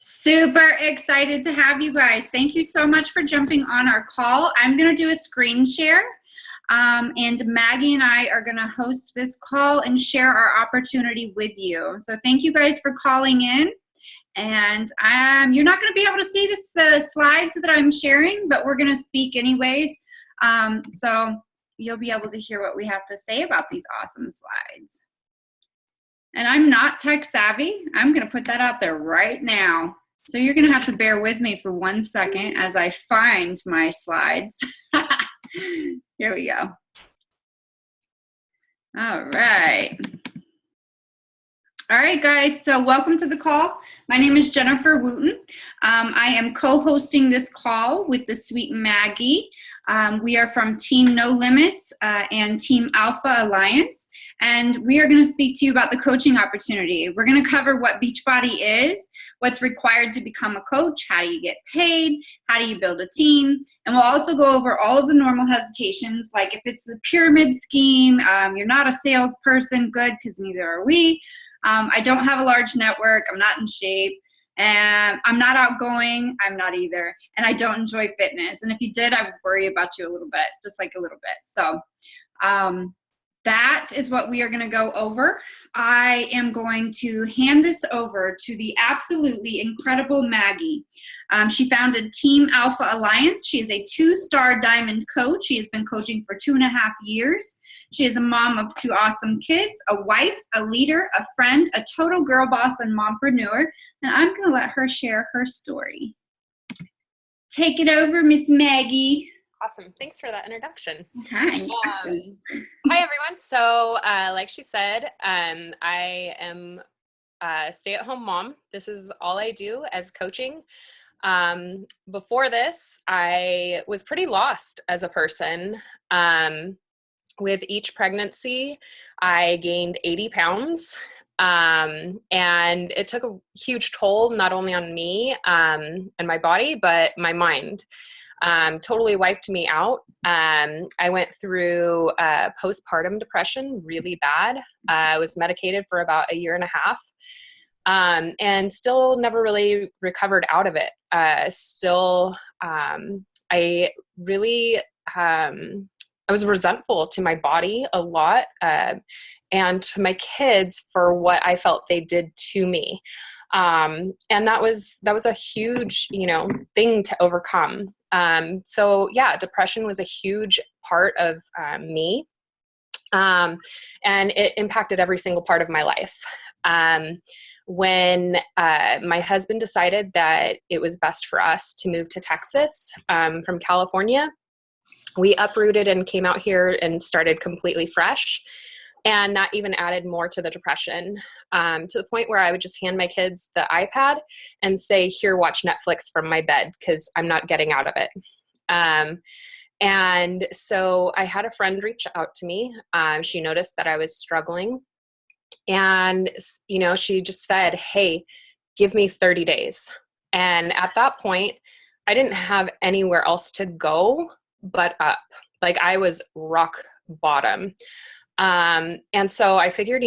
Super excited to have you guys. Thank you so much for jumping on our call. I'm going to do a screen share, and Maggie and I are going to host this call and share our opportunity with you. So thank you guys for calling in. And you're not going to be able to see the slides that I'm sharing, but we're going to speak anyways. So you'll be able to hear what we have to say about these awesome slides. And I'm not tech savvy. I'm going to put that out there right now. So you're going to have to bear with me for 1 second as I find my slides. Here we go. All right. All right, guys, so welcome to the call. My name is Jennifer Wooten. I am co-hosting this call with the sweet Maggie. We are from Team No Limits and Team Alpha Alliance, and we are going to speak to you about the coaching opportunity. We're going to cover what Beachbody is, what's required to become a coach, how do you get paid, how do you build a team, and we'll also go over all of the normal hesitations, like if it's a pyramid scheme, you're not a salesperson, good, because neither are we. I don't have a large network. I'm not in shape. And I'm not outgoing. I'm not either. And I don't enjoy fitness. And if you did, I would worry about you a little bit, just like a little bit. So that is what we are going to go over. I am going to hand this over to the absolutely incredible Maggie. She founded Team Alpha Alliance. She is a 2-star diamond coach. She has been coaching for 2.5 years. She is a mom of 2 awesome kids, a wife, a leader, a friend, a total girl boss, and mompreneur. And I'm going to let her share her story. Take it over, Miss Maggie. Awesome. Thanks for that introduction. Hi. Hi, everyone. So like she said, I am a stay-at-home mom. This is all I do as coaching. Before this, I was pretty lost as a person. With each pregnancy, I gained 80 pounds. And it took a huge toll, not only on me and my body, but my mind. Totally wiped me out. I went through postpartum depression really bad. I was medicated for about 1.5 years, and still never really recovered out of it. I was resentful to my body a lot, and to my kids for what I felt they did to me. And that was a huge, thing to overcome. So yeah, depression was a huge part of me. And it impacted every single part of my life. When my husband decided that it was best for us to move to Texas from California, we uprooted and came out here and started completely fresh. And that even added more to the depression, to the point where I would just hand my kids the iPad and say, here, watch Netflix from my bed, because I'm not getting out of it. And so I had a friend reach out to me. She noticed that I was struggling. And, she just said, hey, give me 30 days. And at that point, I didn't have anywhere else to go but up. Like, I was rock bottom. And so I figured,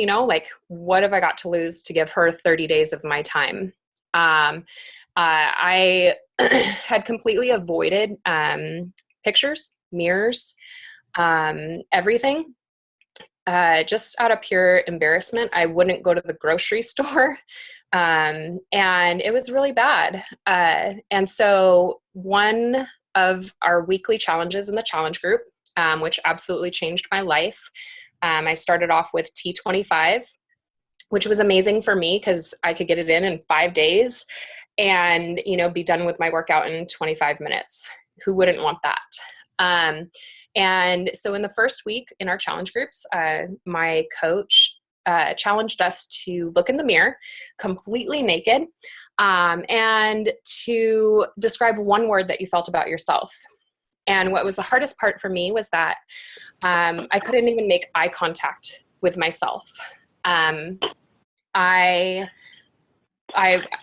what have I got to lose to give her 30 days of my time? I had completely avoided pictures, mirrors, everything. Just out of pure embarrassment, I wouldn't go to the grocery store. And it was really bad. And so one of our weekly challenges in the challenge group, which absolutely changed my life, I started off with T25, which was amazing for me because I could get it in 5 days and, be done with my workout in 25 minutes. Who wouldn't want that? And so in the first week in our challenge groups, my coach challenged us to look in the mirror completely naked, and to describe one word that you felt about yourself. And what was the hardest part for me was that I couldn't even make eye contact with myself. I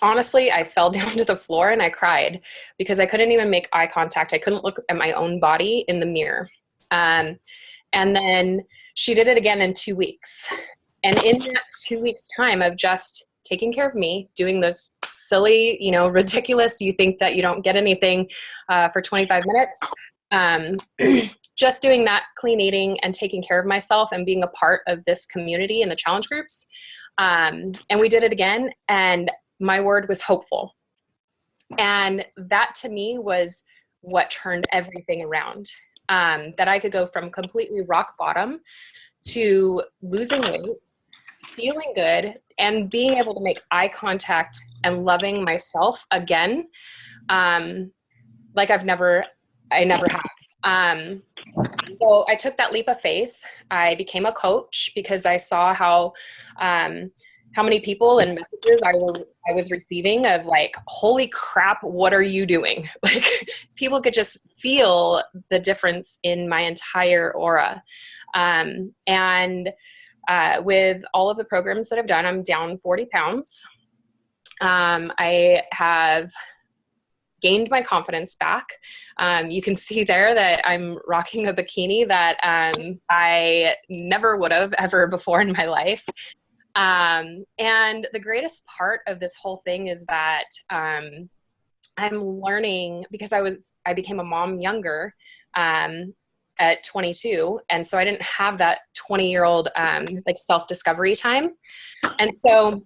honestly, I fell down to the floor and I cried because I couldn't even make eye contact. I couldn't look at my own body in the mirror. And then she did it again in 2 weeks. And in that 2 weeks time of just taking care of me, doing those silly, ridiculous. You think that you don't get anything for 25 minutes. Just doing that, clean eating and taking care of myself and being a part of this community and the challenge groups. And we did it again. And my word was hopeful. And that to me was what turned everything around. That I could go from completely rock bottom to losing weight, feeling good, and being able to make eye contact and loving myself again, like I never have. So I took that leap of faith. I became a coach because I saw how many people and messages I was receiving of like, holy crap, what are you doing? Like, people could just feel the difference in my entire aura. With all of the programs that I've done, I'm down 40 pounds. I have gained my confidence back. You can see there that I'm rocking a bikini that I never would have ever before in my life. And the greatest part of this whole thing is that I'm learning, because I became a mom younger at 22, and so I didn't have that 20-year-old like self-discovery time. And so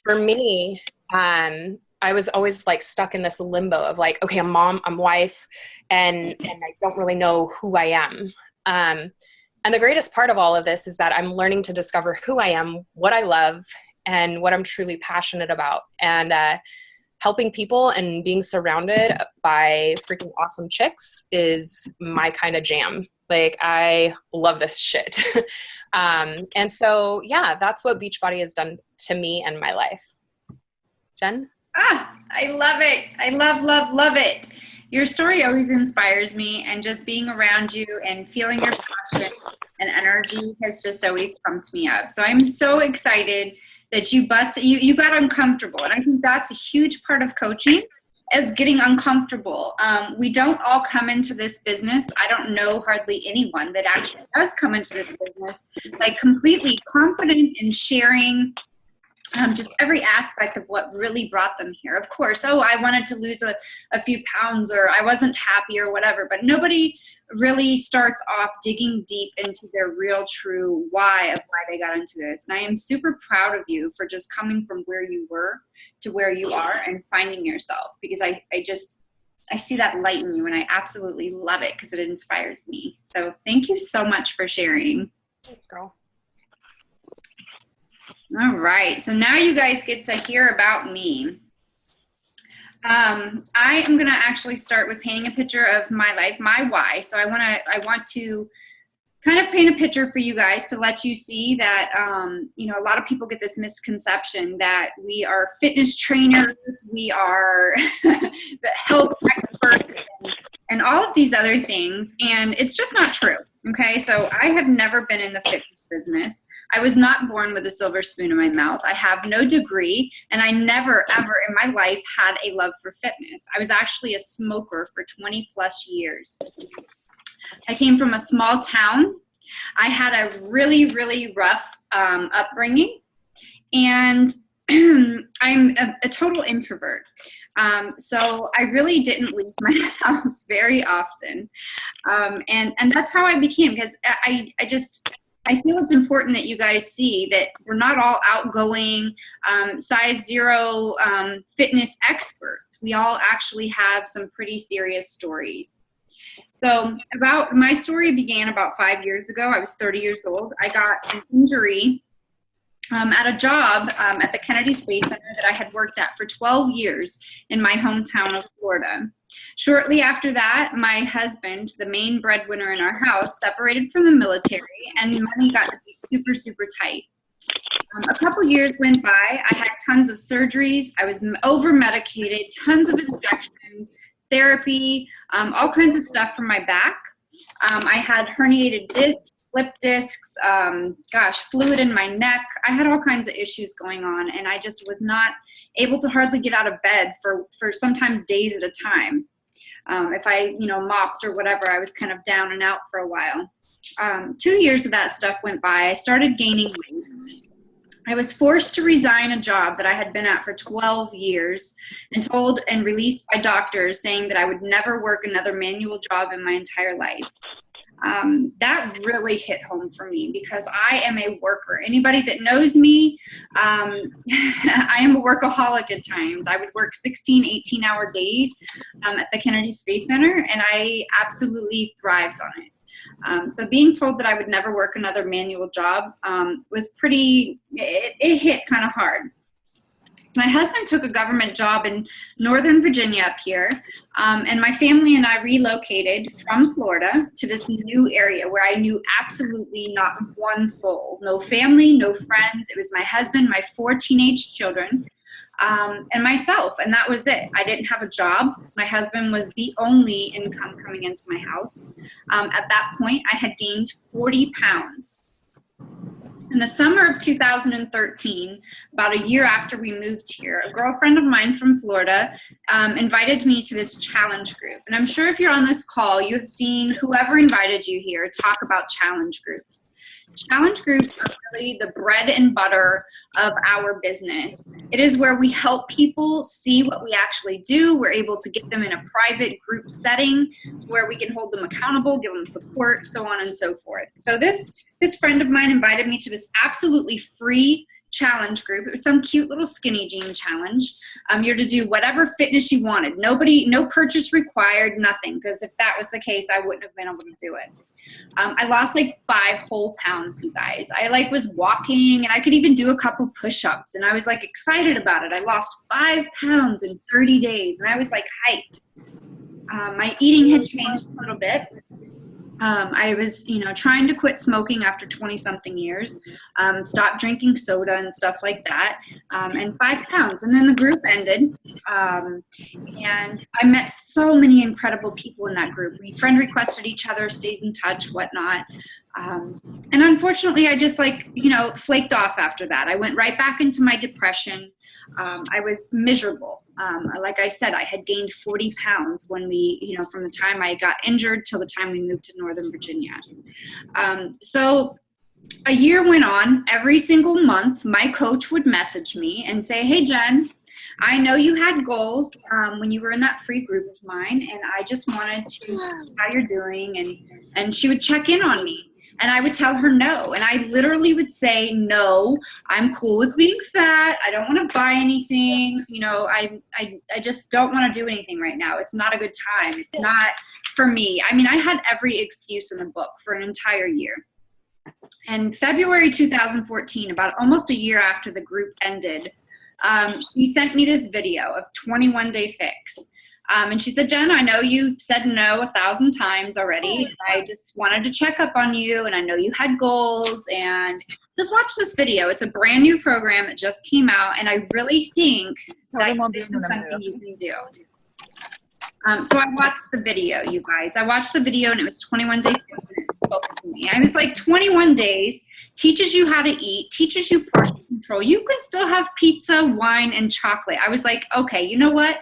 for me, I was always like stuck in this limbo of like, okay, I'm mom, I'm wife, and I don't really know who I am. And the greatest part of all of this is that I'm learning to discover who I am, what I love, and what I'm truly passionate about. And helping people and being surrounded by freaking awesome chicks is my kind of jam. Like, I love this shit. And so, yeah, that's what Beachbody has done to me and my life. Jen? I love it. I love it. Your story always inspires me, and just being around you and feeling your passion and energy has just always pumped me up. So I'm so excited that you got uncomfortable. And I think that's a huge part of coaching, is getting uncomfortable. We don't all come into this business. I don't know hardly anyone that actually does come into this business like completely confident in sharing just every aspect of what really brought them here. Of course, I wanted to lose a few pounds, or I wasn't happy, or whatever, but nobody really starts off digging deep into their real true why of why they got into this. And I am super proud of you for just coming from where you were to where you are and finding yourself, because I see that light in you, and I absolutely love it because it inspires me. So thank you so much for sharing. Thanks, girl. All right, so now you guys get to hear about me. I am going to actually start with painting a picture of my life, my why. So I want to kind of paint a picture for you guys to let you see that, a lot of people get this misconception that we are fitness trainers, we are health experts, and all of these other things, and it's just not true. Okay, so I have never been in the fitness business. I was not born with a silver spoon in my mouth. I have no degree, and I never, ever in my life had a love for fitness. I was actually a smoker for 20 plus years. I came from a small town. I had a really, really rough upbringing, and I'm a total introvert. So I really didn't leave my house very often. And that's how I became, because I feel it's important that you guys see that we're not all outgoing, size zero fitness experts. We all actually have some pretty serious stories. So my story began about 5 years ago. I was 30 years old. I got an injury at a job at the Kennedy Space Center that I had worked at for 12 years in my hometown of Florida. Shortly after that, my husband, the main breadwinner in our house, separated from the military, and money got to be super, super tight. A couple years went by. I had tons of surgeries. I was over-medicated, tons of injections, therapy, all kinds of stuff for my back. I had herniated discs, slip discs, fluid in my neck. I had all kinds of issues going on, and I just was not able to hardly get out of bed for sometimes days at a time. If I, mopped or whatever, I was kind of down and out for a while. 2 years of that stuff went by. I started gaining weight. I was forced to resign a job that I had been at for 12 years and told and released by doctors saying that I would never work another manual job in my entire life. That really hit home for me because I am a worker. Anybody that knows me, I am a workaholic at times. I would work 16, 18-hour days at the Kennedy Space Center, and I absolutely thrived on it. So being told that I would never work another manual job was it hit kind of hard. So my husband took a government job in Northern Virginia up here, and my family and I relocated from Florida to this new area where I knew absolutely not one soul, no family, no friends. It was my husband, my 4 teenage children, and myself, and that was it. I didn't have a job. My husband was the only income coming into my house. At that point, I had gained 40 pounds. In the summer of 2013, about a year after we moved here, a girlfriend of mine from Florida invited me to this challenge group. And I'm sure if you're on this call, you have seen whoever invited you here talk about challenge groups. Challenge groups are really the bread and butter of our business. It is where we help people see what we actually do. We're able to get them in a private group setting where we can hold them accountable, give them support, so on and so forth. So this friend of mine invited me to this absolutely free challenge group. It was some cute little skinny jean challenge. You're to do whatever fitness you wanted. No purchase required, nothing. Because if that was the case, I wouldn't have been able to do it. I lost like 5 whole pounds, you guys. I was walking, and I could even do a couple push-ups, and I was like excited about it. I lost 5 pounds in 30 days, and I was like hyped. My eating had changed a little bit. I was, trying to quit smoking after 20-something years, stop drinking soda and stuff like that, and 5 pounds. And then the group ended, and I met so many incredible people in that group. We friend requested each other, stayed in touch, whatnot. And unfortunately, I just flaked off after that. I went right back into my depression. I was miserable. Like I said, I had gained 40 pounds when from the time I got injured till the time we moved to Northern Virginia. So a year went on. Every single month, my coach would message me and say, "Hey, Jen, I know you had goals when you were in that free group of mine, and I just wanted to see how you're doing." And she would check in on me. And I would tell her no. And I literally would say, "No, I'm cool with being fat. I don't want to buy anything. I just don't want to do anything right now. It's not a good time. It's not for me." I mean, I had every excuse in the book for an entire year. And February 2014, about almost a year after the group ended, she sent me this video of 21 Day Fix. And she said, "Jen, I know you've said no 1,000 times already. I just wanted to check up on you, and I know you had goals, and just watch this video. It's a brand new program that just came out, and I really think that this is something you can do." So I watched the video, you guys. I watched the video, and it was 21 Day Fix, and it spoke to me. I was like, 21 days teaches you how to eat, teaches you portion control. You can still have pizza, wine, and chocolate. I was like, okay, you know what?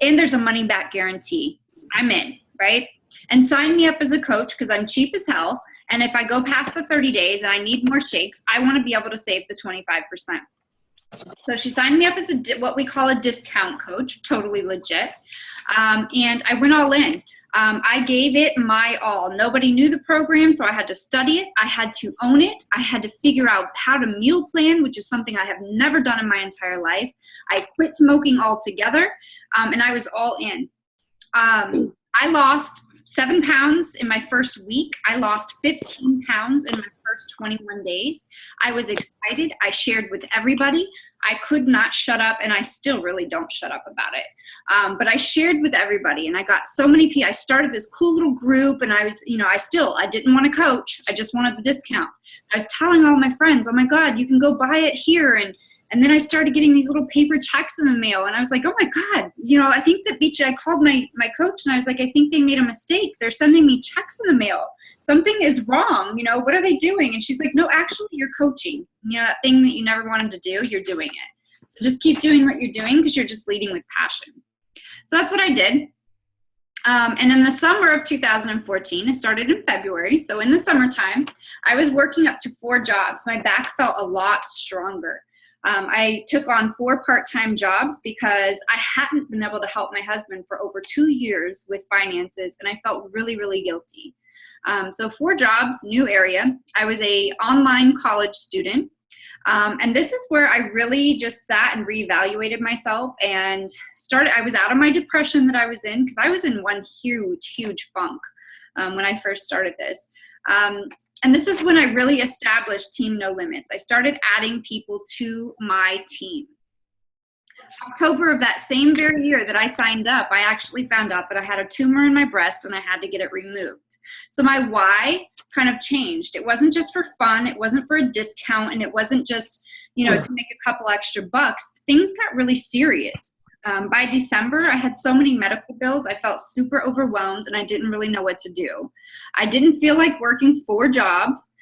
And there's a money back guarantee. I'm in, right? And sign me up as a coach because I'm cheap as hell. And if I go past the 30 days and I need more shakes, I want to be able to save the 25%. So she signed me up as what we call a discount coach, totally legit. And I went all in. I gave it my all. Nobody knew the program, so I had to study it. I had to own it. I had to figure out how to meal plan, which is something I have never done in my entire life. I quit smoking altogether, and I was all in. I lost 7 pounds in my first week. I lost 15 pounds in my first 21 days. I was excited. I shared with everybody. I could not shut up, and I still really don't shut up about it. But I shared with everybody, and I got so many people. I started this cool little group, and I was, I didn't want to coach. I just wanted the discount. I was telling all my friends, "Oh my God, you can go buy it here." And then I started getting these little paper checks in the mail, and I was like, "Oh my God, I think that I called my coach, and I was like, I think they made a mistake. They're sending me checks in the mail. Something is wrong. What are they doing?" And she's like, "No, actually, you're coaching. That thing that you never wanted to do, you're doing it. So just keep doing what you're doing because you're just leading with passion." So that's what I did. And in the summer of 2014, it started in February. So in the summertime, I was working up to 4 jobs. My back felt a lot stronger. I took on 4 part-time jobs because I hadn't been able to help my husband for over 2 years with finances, and I felt really, really guilty. So 4 jobs, new area. I was a online college student. And this is where I really just sat and reevaluated myself and I was out of my depression that I was in, because I was in one huge, huge funk when I first started this. And this is when I really established Team No Limits. I started adding people to my team. October of that same very year that I signed up, I actually found out that I had a tumor in my breast and I had to get it removed. So my why kind of changed. It wasn't just for fun. It wasn't for a discount. And it wasn't just, to make a couple extra bucks. Things got really serious. By December, I had so many medical bills. I felt super overwhelmed and I didn't really know what to do. I didn't feel like working 4 jobs.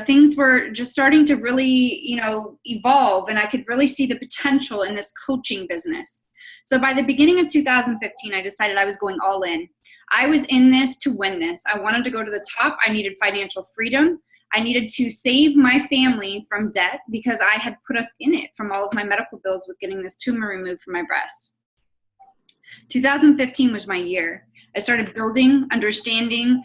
Things were just starting to really, evolve, and I could really see the potential in this coaching business. So by the beginning of 2015, I decided I was going all in. I was in this to win this. I wanted to go to the top. I needed financial freedom. I needed to save my family from debt because I had put us in it from all of my medical bills with getting this tumor removed from my breast. 2015 was my year. I started building, understanding.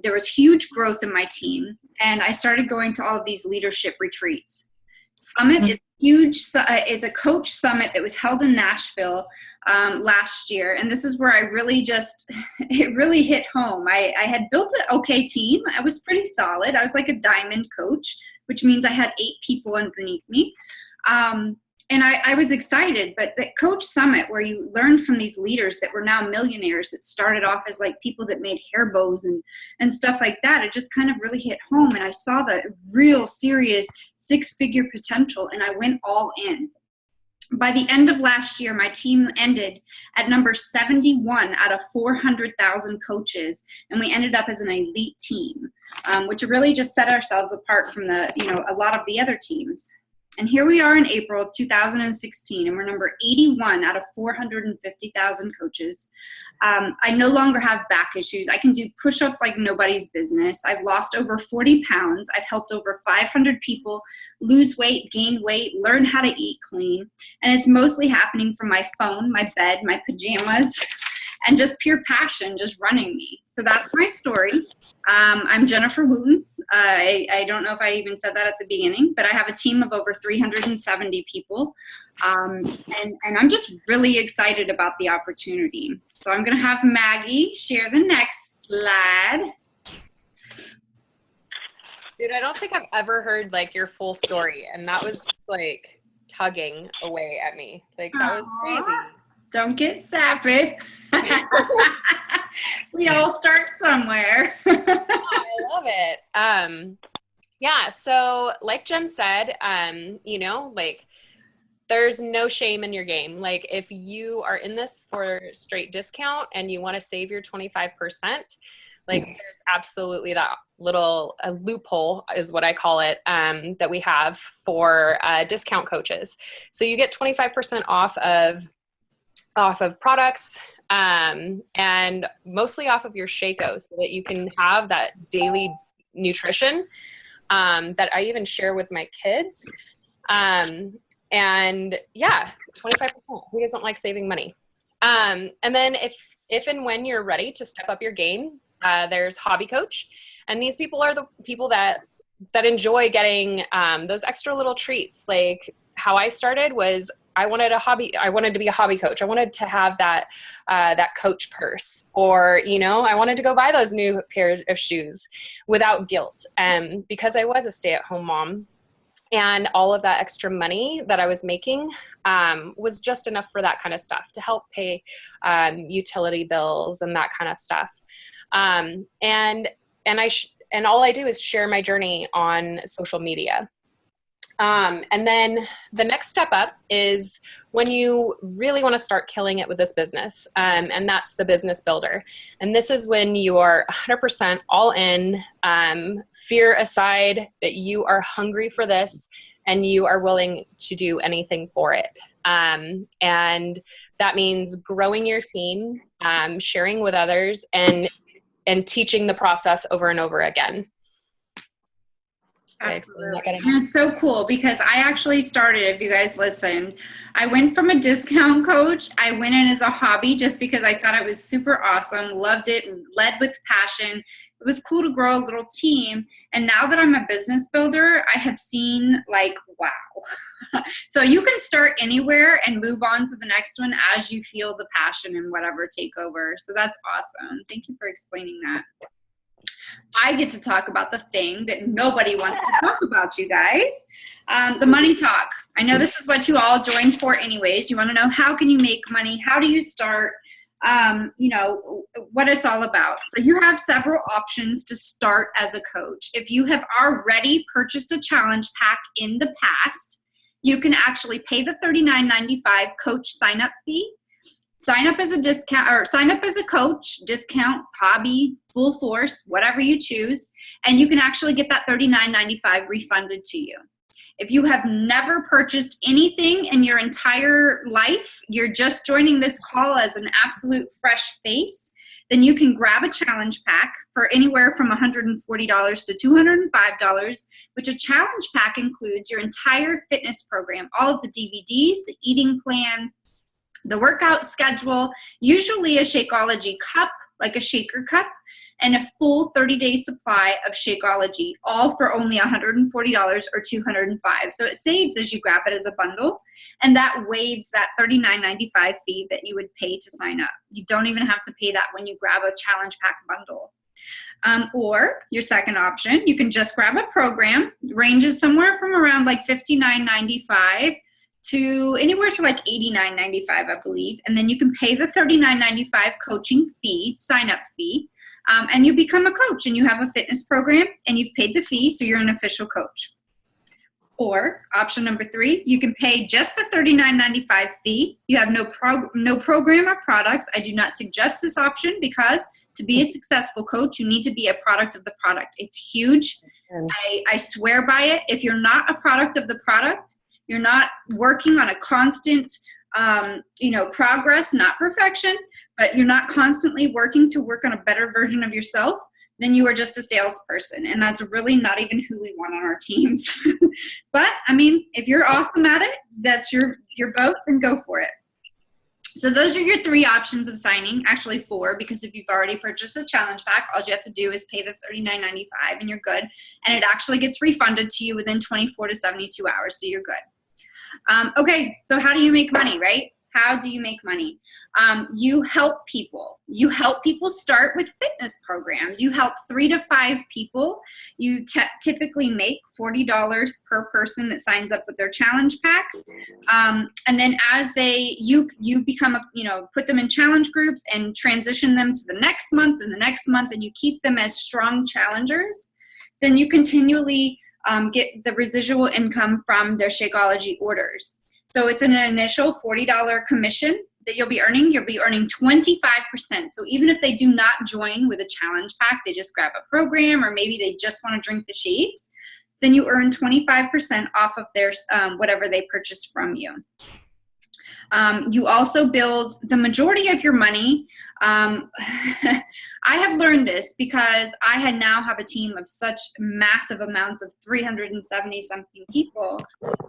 There was huge growth in my team, and I started going to all of these leadership retreats. Summit is huge. It's a coach summit that was held in Nashville last year, and this is where I really it really hit home. I had built an okay team. I was pretty solid. I was like a diamond coach, which means I had 8 people underneath me. And I was excited, but the Coach Summit, where you learn from these leaders that were now millionaires, that started off as like people that made hair bows and stuff like that, it just kind of really hit home. And I saw the real serious 6-figure potential, and I went all in. By the end of last year, my team ended at number 71 out of 400,000 coaches, and we ended up as an elite team, which really just set ourselves apart from a lot of the other teams. And here we are in April of 2016, and we're number 81 out of 450,000 coaches. I no longer have back issues. I can do push-ups like nobody's business. I've lost over 40 pounds. I've helped over 500 people lose weight, gain weight, learn how to eat clean. And it's mostly happening from my phone, my bed, my pajamas, and just pure passion just running me. So that's my story. I'm Jennifer Wooten. I don't know if I even said that at the beginning, but I have a team of over 370 people. And I'm just really excited about the opportunity. So I'm going to have Maggie share the next slide. Dude, I don't think I've ever heard like your full story. And that was like tugging away at me. Like that was crazy. Don't get sappy. We all start somewhere. I love it. Yeah. So like Jen said, like there's no shame in your game. Like if you are in this for straight discount and you want to save your 25%, like there's absolutely that little loophole is what I call it, that we have for discount coaches. So you get 25% off of products, and mostly off of your Shaco, so that you can have that daily nutrition that I even share with my kids. And yeah, 25%. Who doesn't like saving money? And then if and when you're ready to step up your game, there's Hobby Coach. And these people are the people that enjoy getting those extra little treats. Like how I started was I wanted to be a hobby coach. I wanted to have that coach purse, or, I wanted to go buy those new pairs of shoes without guilt. Because I was a stay-at-home mom, and all of that extra money that I was making was just enough for that kind of stuff, to help pay utility bills and that kind of stuff. And all I do is share my journey on social media. And then the next step up is when you really want to start killing it with this business. And that's the business builder. And this is when you are 100% all in, fear aside, that you are hungry for this, and you are willing to do anything for it. And that means growing your team, sharing with others, and teaching the process over and over again. Absolutely. And it's so cool because I actually started, if you guys listened, I went from a discount coach. I went in as a hobby just because I thought it was super awesome, loved it, led with passion. It was cool to grow a little team. And now that I'm a business builder, I have seen like, wow. So you can start anywhere and move on to the next one as you feel the passion and whatever take over. So that's awesome. Thank you for explaining that. I get to talk about the thing that nobody wants to talk about, you guys. The money talk. I know this is what you all joined for anyways. You want to know how can you make money? How do you start? You know, what it's all about. So you have several options to start as a coach. If you have already purchased a challenge pack in the past, you can actually pay the $39.95 coach sign up fee. Sign up as a discount or sign up as a coach, discount, hobby, full force, whatever you choose. And you can actually get that $39.95 refunded to you. If you have never purchased anything in your entire life, you're just joining this call as an absolute fresh face, then you can grab a challenge pack for anywhere from $140 to $205, which a challenge pack includes your entire fitness program, all of the DVDs, the eating plan, the workout schedule, usually a Shakeology cup, like a shaker cup, and a full 30-day supply of Shakeology, all for only $140 or $205. So it saves as you grab it as a bundle, and that waives that $39.95 fee that you would pay to sign up. You don't even have to pay that when you grab a challenge pack bundle. Or your second option, you can just grab a program, ranges somewhere from around like $59.95 to anywhere to like $89.95, I believe. And then you can pay the $39.95 coaching fee, sign up fee, and you become a coach and you have a fitness program and you've paid the fee, so you're an official coach. Or option number 3, you can pay just the $39.95 fee. You have no program or products. I do not suggest this option because to be a successful coach, you need to be a product of the product. It's huge. I swear by it. If you're not a product of the product, you're not working on a constant, progress, not perfection, but you're not constantly working to work on a better version of yourself, then you are just a salesperson. And that's really not even who we want on our teams. But I mean, if you're awesome at it, that's your boat, then go for it. So those are your 3 options of signing, actually 4, because if you've already purchased a challenge pack, all you have to do is pay the $39.95 and you're good. And it actually gets refunded to you within 24 to 72 hours, so you're good. Okay, so how do you make money, right? How do you make money? You help people. You help people start with fitness programs. You help 3 to 5 people. You typically make $40 per person that signs up with their challenge packs. And then as you become, put them in challenge groups and transition them to the next month and the next month, and you keep them as strong challengers, then you continually get the residual income from their Shakeology orders. So it's an initial $40 commission that you'll be earning. You'll be earning 25%. So even if they do not join with a challenge pack, they just grab a program, or maybe they just want to drink the shakes, then you earn 25% off of their whatever they purchased from you. You also build the majority of your money. I have learned this because I now have a team of such massive amounts of 370 something people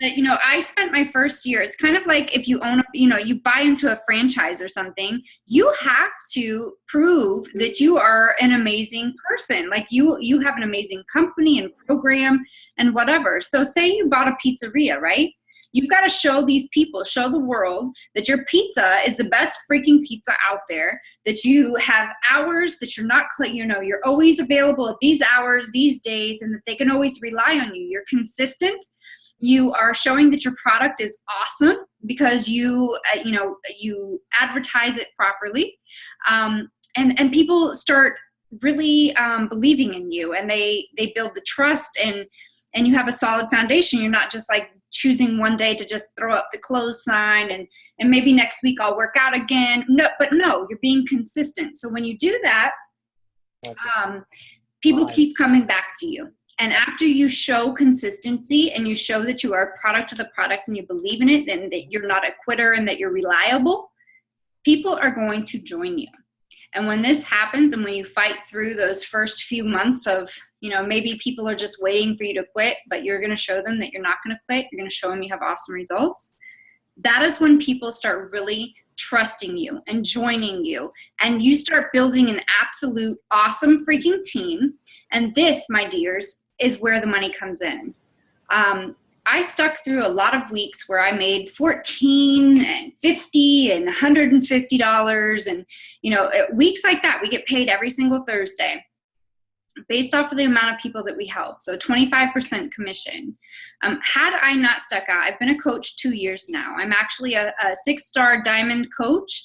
that, I spent my first year. It's kind of like if you own, you buy into a franchise or something, you have to prove that you are an amazing person. Like you have an amazing company and program and whatever. So say you bought a pizzeria, right? You've got to show these people, show the world that your pizza is the best freaking pizza out there, that you have hours, that you're not, you're always available at these hours, these days, and that they can always rely on you. You're consistent. You are showing that your product is awesome because you advertise it properly. And people start really believing in you, and they build the trust, and you have a solid foundation. You're not just like choosing one day to just throw up the close sign and maybe next week I'll work out again. No, you're being consistent. So when you do that, people keep coming back to you. And after you show consistency and you show that you are a product of the product and you believe in it, and that you're not a quitter and that you're reliable, people are going to join you. And when this happens, and when you fight through those first few months of, maybe people are just waiting for you to quit, but you're going to show them that you're not going to quit. You're going to show them you have awesome results. That is when people start really trusting you and joining you, and you start building an absolute awesome freaking team. And this, my dears, is where the money comes in. I stuck through a lot of weeks where I made $14 and $50 and $150, and weeks like that. We get paid every single Thursday based off of the amount of people that we help. So 25% commission. Had I not stuck out, I've been a coach 2 years now. I'm actually a 6-star diamond coach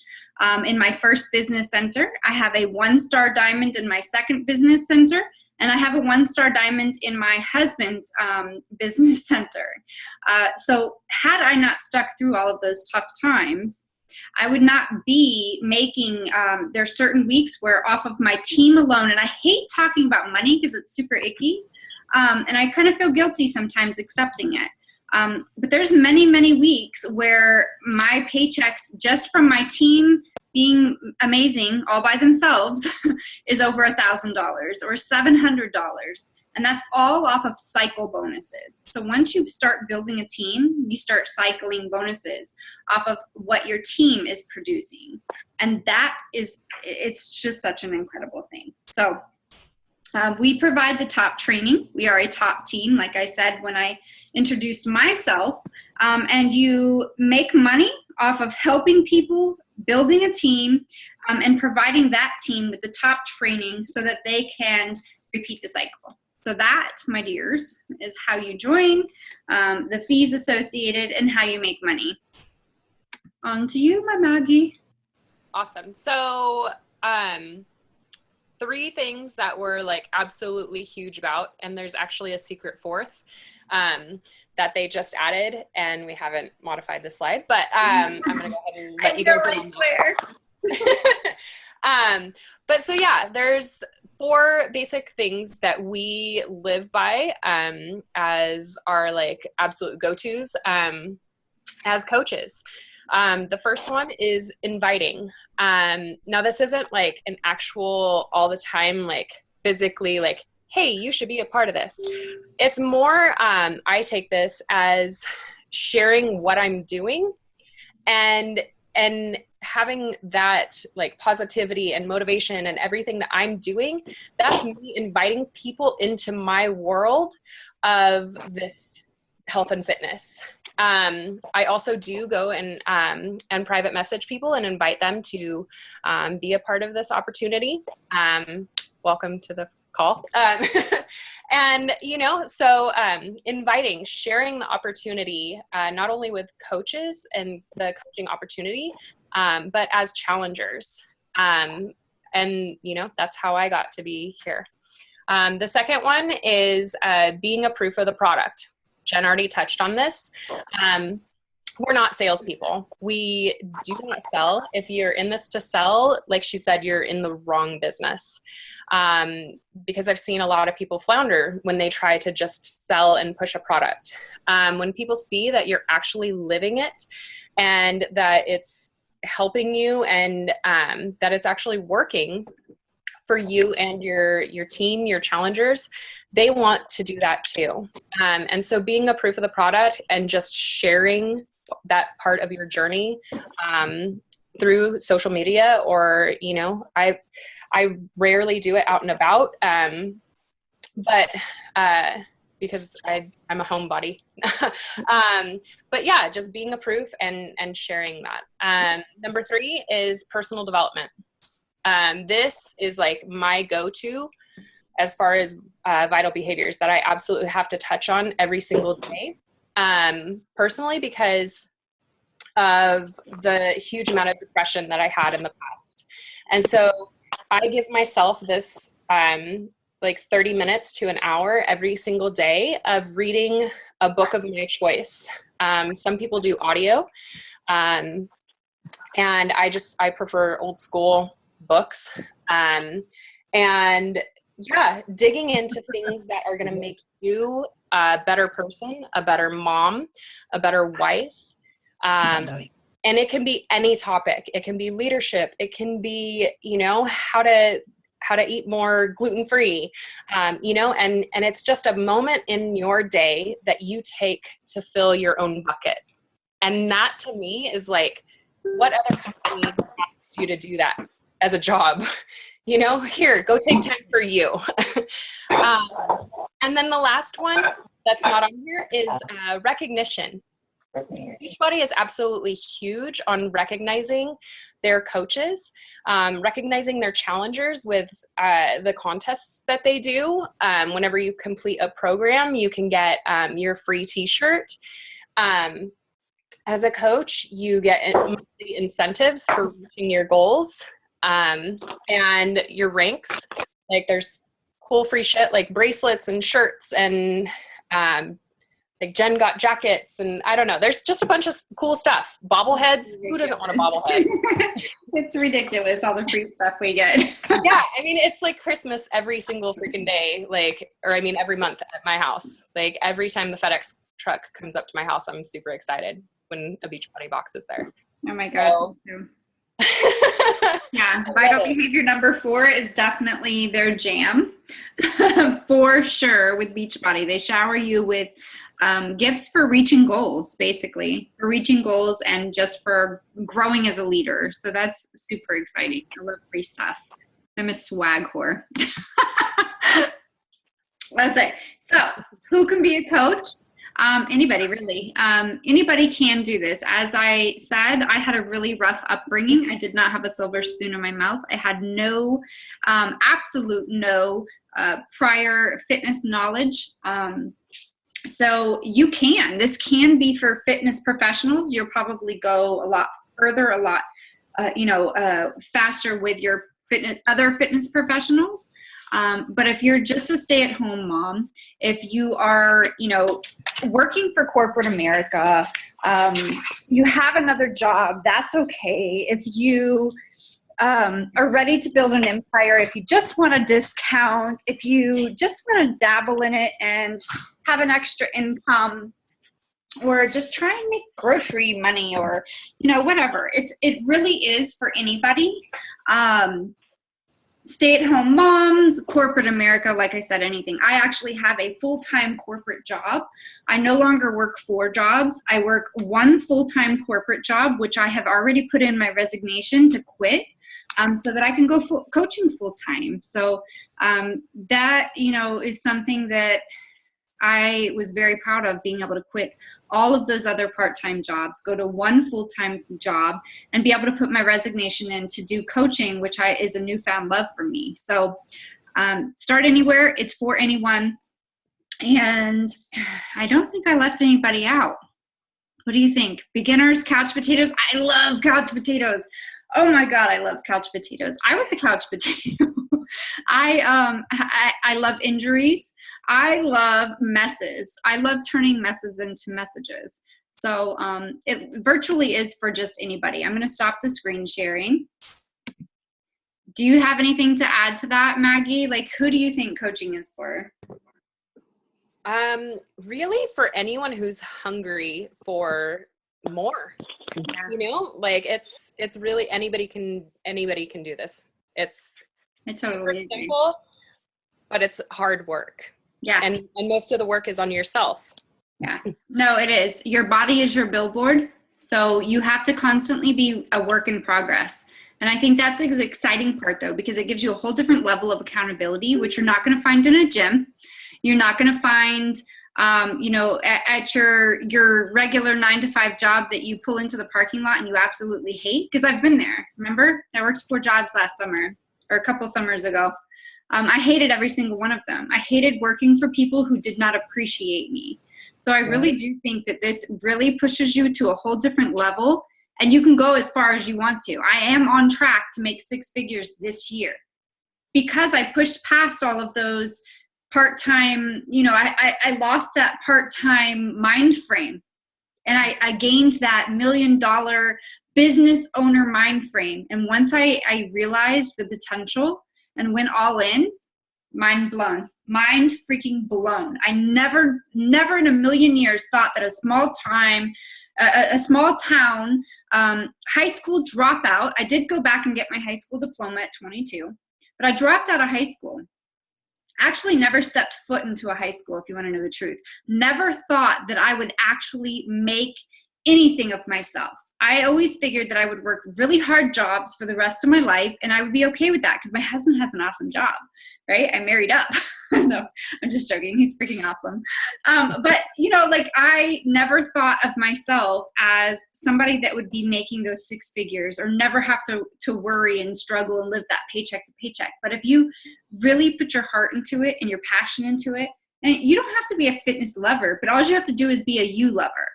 in my first business center. I have a 1-star diamond in my second business center. And I have a 1-star diamond in my husband's business center. So had I not stuck through all of those tough times, I would not be making, there's certain weeks where off of my team alone, and I hate talking about money because it's super icky, and I kind of feel guilty sometimes accepting it. But there's many, many weeks where my paychecks just from my team being amazing all by themselves is over $1,000 or $700. And that's all off of cycle bonuses. So once you start building a team, you start cycling bonuses off of what your team is producing. And it's just such an incredible thing. So we provide the top training. We are a top team, like I said when I introduced myself. And you make money off of helping people, building a team, and providing that team with the top training so that they can repeat the cycle. So that, my dears, is how you join, the fees associated, and how you make money. On to you, my Maggie. Awesome. So 3 things that were like absolutely huge about, and there's actually a secret 4th that they just added, and we haven't modified the slide, but I'm going to go ahead and let you guys know. I swear. But so yeah, there's 4 basic things that we live by as our like absolute go-tos as coaches. The first one is inviting. Now this isn't like an actual all the time, like physically like, hey, you should be a part of this. It's more, I take this as sharing what I'm doing and having that like positivity and motivation and everything that I'm doing. That's me inviting people into my world of this health and fitness. I also do go and private message people and invite them to be a part of this opportunity. Welcome to the call. And, so inviting, sharing the opportunity, not only with coaches and the coaching opportunity, but as challengers. And, that's how I got to be here. The second one is being a proof of the product. Jen already touched on this. We're not salespeople. We do not sell. If you're in this to sell, like she said, you're in the wrong business. Because I've seen a lot of people flounder when they try to just sell and push a product. When people see that you're actually living it and that it's helping you and that it's actually working for you and your team, your challengers, they want to do that too. And so being a proof of the product and just sharing that part of your journey through social media, or, I rarely do it out and about, but because I'm a homebody. But yeah, just being a proof and sharing that. Number 3 is personal development. This is like my go-to as far as vital behaviors that I absolutely have to touch on every single day. Personally, because of the huge amount of depression that I had in the past. And so I give myself this like 30 minutes to an hour every single day of reading a book of my choice. Some people do audio. And I prefer old school books. And yeah, digging into things that are going to make you a better person, a better mom, a better wife. And it can be any topic. It can be leadership. It can be, how to eat more gluten-free, and it's just a moment in your day that you take to fill your own bucket. And that to me is like, what other company asks you to do that as a job? Here, go take time for you. And then the last one that's not on here is recognition. Beachbody is absolutely huge on recognizing their coaches, recognizing their challengers with the contests that they do. Whenever you complete a program, you can get your free t-shirt. As a coach, you get monthly incentives for reaching your goals, and your ranks. Like there's cool free shit like bracelets and shirts and like Jen got jackets and I don't know. There's just a bunch of cool stuff. Bobbleheads. Who doesn't want a bobblehead? It's ridiculous, all the free stuff we get. Yeah, I mean, it's like Christmas every single freaking day. Every month at my house. Like every time the FedEx truck comes up to my house, I'm super excited when a Beachbody box is there. Oh my God. So, yeah, vital behavior number 4 is definitely their jam. For sure with Beachbody. They shower you with gifts for reaching goals, basically. For reaching goals and just for growing as a leader. So that's super exciting. I love free stuff. I'm a swag whore. Let's say. So who can be a coach? Anybody really. Anybody can do this. As I said, I had a really rough upbringing. I did not have a silver spoon in my mouth. I had no, absolute no prior fitness knowledge. So this can be for fitness professionals. You'll probably go a lot further, a lot, faster with your other fitness professionals. But if you're just a stay-at-home mom, if you are, working for corporate America, you have another job, that's okay. If you are ready to build an empire, if you just want a discount, if you just want to dabble in it and have an extra income, or just try and make grocery money, or, whatever. It really is for anybody. Stay-at-home moms, corporate America, like I said, anything. I actually have a full-time corporate job. I no longer work 4 jobs. I work 1 full-time corporate job, which I have already put in my resignation to quit, so that I can go coaching full-time. So that, is something that I was very proud of, being able to quit all of those other part-time jobs, go to 1 full-time job, and be able to put my resignation in to do coaching, which is a newfound love for me. So start anywhere. It's for anyone. And I don't think I left anybody out. What do you think? Beginners, couch potatoes? I love couch potatoes. Oh my God, I love couch potatoes. I was a couch potato. I love injuries. I love messes. I love turning messes into messages. So it virtually is for just anybody. I'm going to stop the screen sharing. Do you have anything to add to that, Maggie? Like, who do you think coaching is for? Really for anyone who's hungry for more. Yeah. It's really anybody can do this. It's totally simple, but it's hard work. Yeah. And most of the work is on yourself. Yeah. No, it is. Your body is your billboard. So you have to constantly be a work in progress. And I think that's the exciting part, though, because it gives you a whole different level of accountability, which you're not going to find in a gym. You're not going to find, at your regular 9-to-5 job that you pull into the parking lot and you absolutely hate. Because I've been there. Remember? I worked 4 jobs last summer, or a couple summers ago. I hated every single one of them. I hated working for people who did not appreciate me. So I really do think that this really pushes you to a whole different level, and you can go as far as you want to. I am on track to make 6 figures this year because I pushed past all of those part-time, I lost that part-time mind frame, and I gained that $1 million business owner mind frame. And once I realized the potential and went all in, Mind blown. Mind freaking blown. I never in a million years thought that a small town, high school dropout. I did go back and get my high school diploma at 22, but I dropped out of high school. Actually never stepped foot into a high school, if you want to know the truth. Never thought that I would actually make anything of myself. I always figured that I would work really hard jobs for the rest of my life, and I would be okay with that because my husband has an awesome job, right? I married up. No, I'm just joking. He's freaking awesome. But, like I never thought of myself as somebody that would be making those six figures or never have to worry and struggle and live that paycheck to paycheck. But if you really put your heart into it and your passion into it, and you don't have to be a fitness lover, but all you have to do is be a you lover.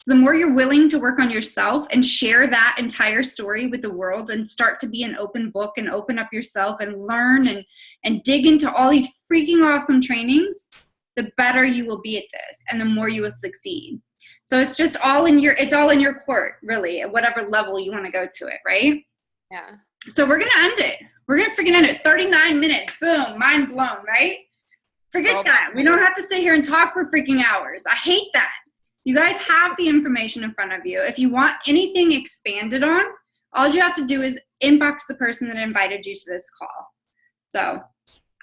So the more you're willing to work on yourself and share that entire story with the world and start to be an open book and open up yourself and learn and dig into all these freaking awesome trainings, the better you will be at this and the more you will succeed. So it's just all in your court, really, at whatever level you want to go to it, right? Yeah. So we're going to end it. We're going to freaking end it. 39 minutes. Boom. Mind blown, right? Forget that. We don't have to sit here and talk for freaking hours. I hate that. You guys have the information in front of you. If you want anything expanded on, all you have to do is inbox the person that invited you to this call. So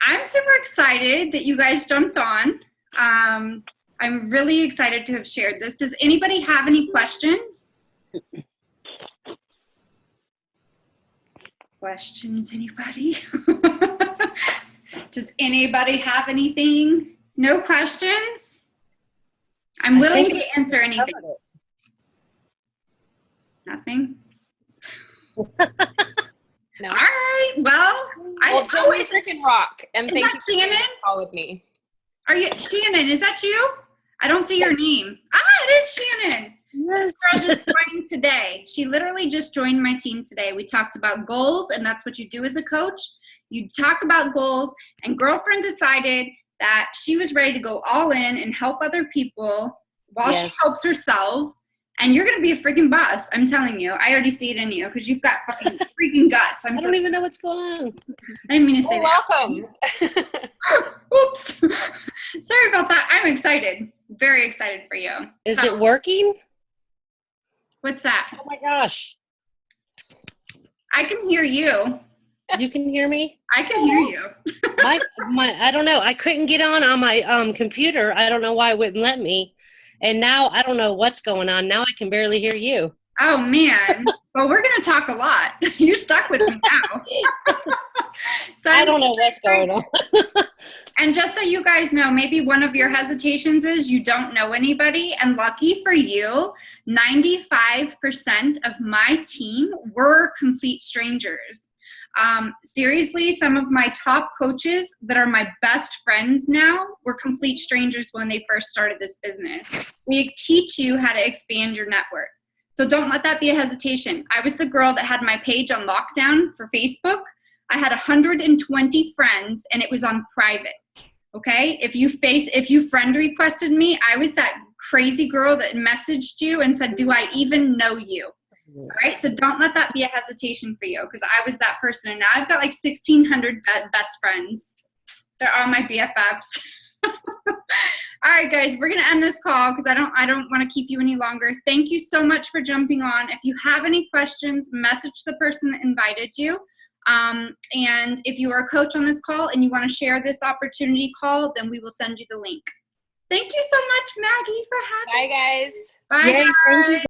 I'm super excited that you guys jumped on. I'm really excited to have shared this. Does anybody have any questions? Questions, anybody? Does anybody have anything? No questions? I'm willing to answer anything. Nothing? No. All right. Well, Joey freaking rock. And is thank that you Shannon? for call with me. Are you Shannon? Is that you? I don't see your name. It is Shannon. Yes. This girl just joined today. She literally just joined my team today. We talked about goals, and that's what you do as a coach. You talk about goals, and girlfriend decided that she was ready to go all in and help other people while she helps herself. And you're going to be a freaking boss. I'm telling you. I already see it in you because you've got fucking freaking guts. I don't even know what's going on. I didn't mean to say that. Welcome. Oops. Sorry about that. I'm excited. Very excited for you. Is it working? What's that? Oh my gosh. I can hear you. You can hear me? I can hear you. my I don't know. I couldn't get on my computer. I don't know why it wouldn't let me. And now I don't know what's going on. Now I can barely hear you. Oh, man. Well, we're going to talk a lot. You're stuck with me now. So I don't know what's going on. And just so you guys know, maybe one of your hesitations is you don't know anybody. And lucky for you, 95% of my team were complete strangers. Seriously, some of my top coaches that are my best friends now were complete strangers when they first started this business. We teach you how to expand your network. So don't let that be a hesitation. I was the girl that had my page on lockdown for Facebook. I had 120 friends and it was on private. Okay. If you friend requested me, I was that crazy girl that messaged you and said, do I even know you? All right. So don't let that be a hesitation for you because I was that person. And now I've got like 1,600 best friends. They're all my BFFs. All right, guys, we're going to end this call because I don't want to keep you any longer. Thank you so much for jumping on. If you have any questions, message the person that invited you. And if you are a coach on this call and you want to share this opportunity call, then we will send you the link. Thank you so much, Maggie, for having me. Bye, guys. Bye, guys.